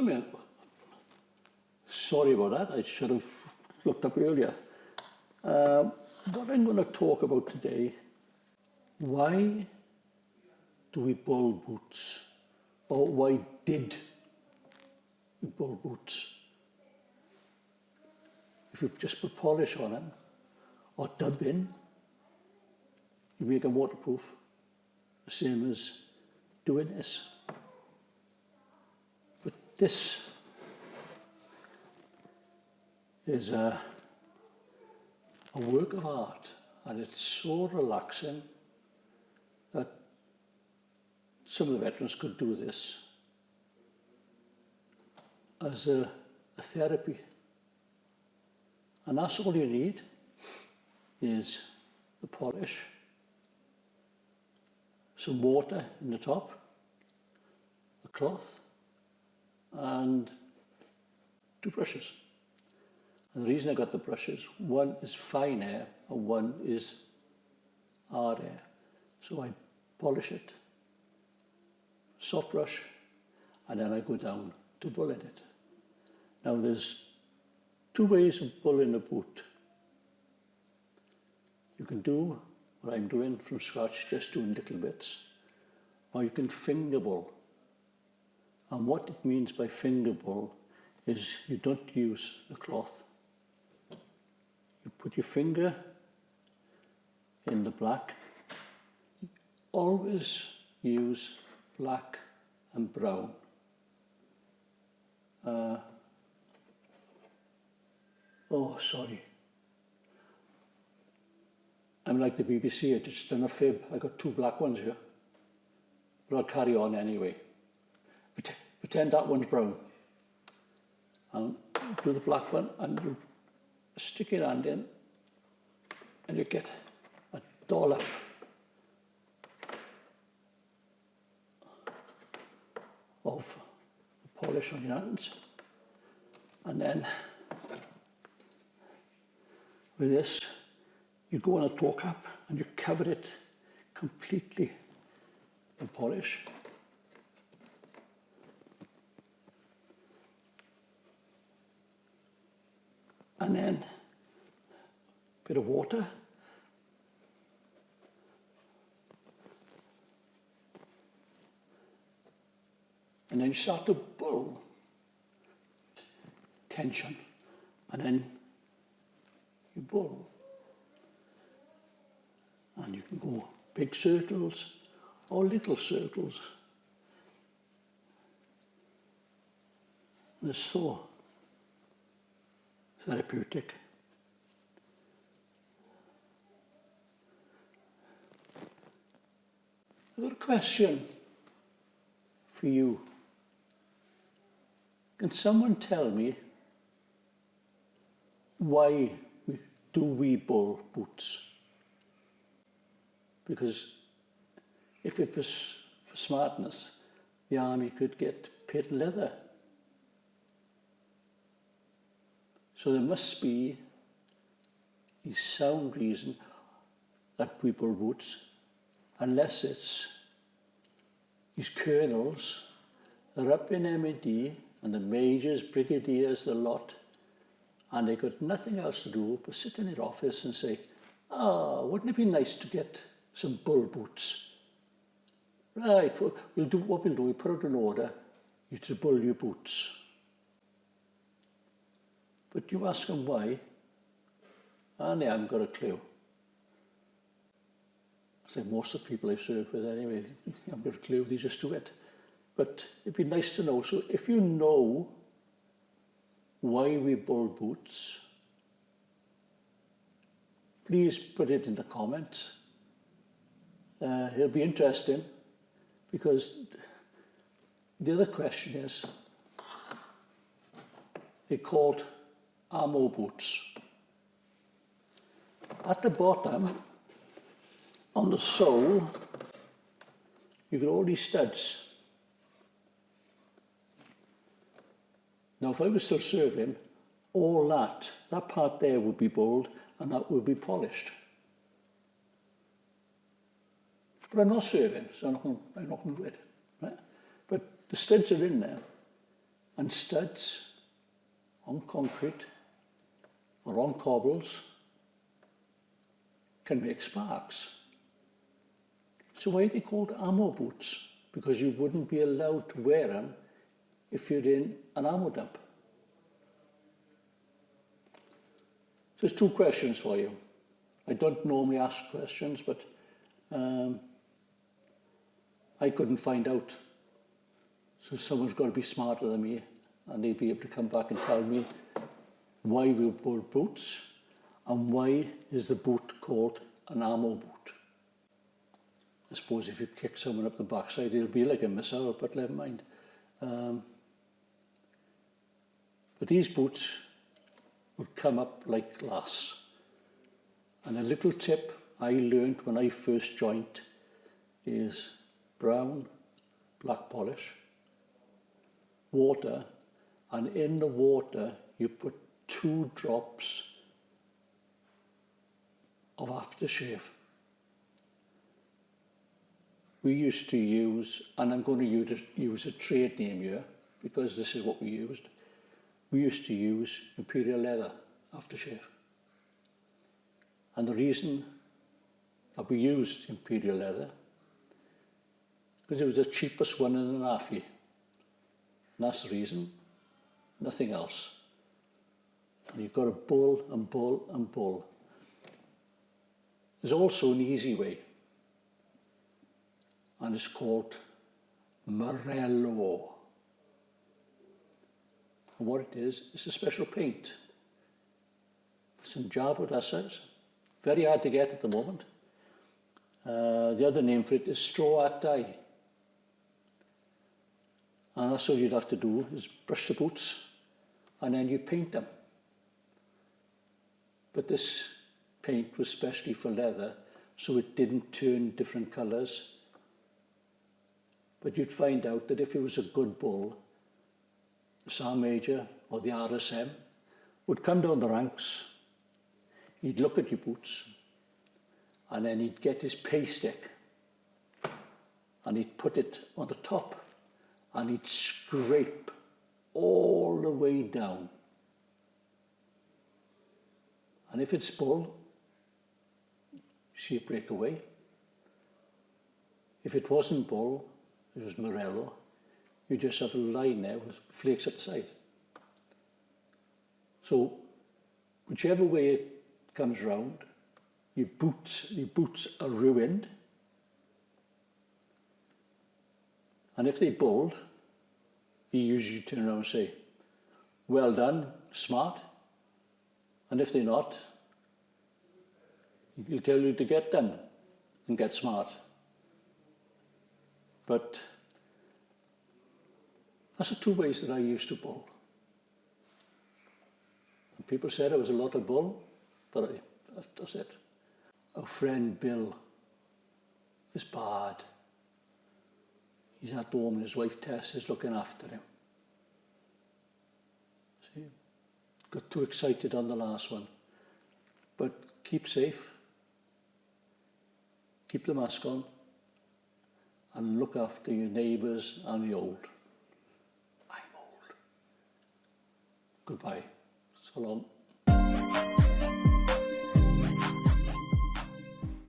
me. Sorry about that, I should have looked up earlier. What I'm going to talk about today, why do we bull boots? Or why did we bull boots? If you just put polish on them, or dub in, you make them waterproof, the same as doing this. But this is a work of art, and it's so relaxing that some of the veterans could do this as a therapy. And that's all you need is the polish, some water in the top, a cloth, and 2 brushes. And the reason I got the brushes, one is fine air and one is hard air. So I polish it, soft brush, and then I go down to bulling it. Now there's 2 ways of bulling a boot. You can do what I'm doing from scratch, just doing little bits, or you can finger bull. And what it means by finger bull is you don't use the cloth. You put your finger in the black. Always use black and brown. Oh, sorry. I'm like the BBC, I just done a fib. I got 2 black ones here. But I'll carry on anyway. Pretend that one's brown. And do the black one, and you stick your hand in, and you get a dollop of polish on your hands. And then with this, you go on a toe cap and you cover it completely in polish. And then a bit of water. And then you start to bull. Tension. And then you bull. And you can go big circles or little circles. And it's so therapeutic. I've got a question for you. Can someone tell me why do we bull boots? Because if it was for smartness, the army could get paid leather. So there must be a sound reason that we bull boots, unless it's these colonels are up in MED and the majors, brigadiers, the lot, and they got nothing else to do but sit in their office and say, wouldn't it be nice to get some bull boots? Right, we'll do what we'll do, we put out an order, you to bull your boots. But you ask them why, and they haven't got a clue. I say most of the people I've served with anyway, they haven't got a clue, they just do it. But it'd be nice to know, so if you know why we bull boots, please put it in the comments. It'll be interesting, because the other question is, they're called ammo boots. At the bottom, on the sole, you got all these studs. Now, if I was still serving, all that part there would be bulled and that would be polished. But I'm not serving, so I'm not going to do it. Right? But the studs are in there. and studs on concrete or on cobbles can make sparks. So why are they called ammo boots? Because you wouldn't be allowed to wear them if you're in an ammo dump. So there's two questions for you. I don't normally ask questions, but I couldn't find out. So someone's got to be smarter than me, and they'd be able to come back and tell me why we wore boots and why is the boot called an ammo boot. I suppose if you kick someone up the backside, it'll be like a missile, but never mind. But these boots would come up like glass. And a little tip I learned when I first joined is brown, black polish, water, and in the water you put 2 drops of aftershave. We used to use, and I'm going to use a trade name here because this is what we used. We used to use Imperial Leather aftershave. And the reason that we used Imperial Leather, because it was the cheapest one in an halfie. And that's the reason, nothing else. And you've got to bull and bull and bull. There's also an easy way, and it's called Morello. And what it is, it's a special paint. Some jarboard acids, very hard to get at the moment. The other name for it is straw hat dye. And that's all you'd have to do is brush the boots and then you paint them. But this paint was specially for leather, so it didn't turn different colours. But you'd find out that if it was a good bull, the Sergeant Major or the RSM would come down the ranks, he'd look at your boots, and then he'd get his pay stick and he'd put it on the top and he'd scrape all the way down. And if it's bull, see it break away. If it wasn't bull, it was Morello, you just have a line there with flakes at the side. So whichever way it comes round, your boots are ruined. And if they bulled, you usually turn around and say, well done, smart. And if they're not, he'll tell you to get done and get smart. But that's the 2 ways that I used to bull. And people said I was a lot of bull, but that's it. Our friend Bill is bad. He's at home and his wife Tess is looking after him. See, got too excited on the last one. But keep safe, keep the mask on, and look after your neighbours and the old. I'm old. Goodbye. So long.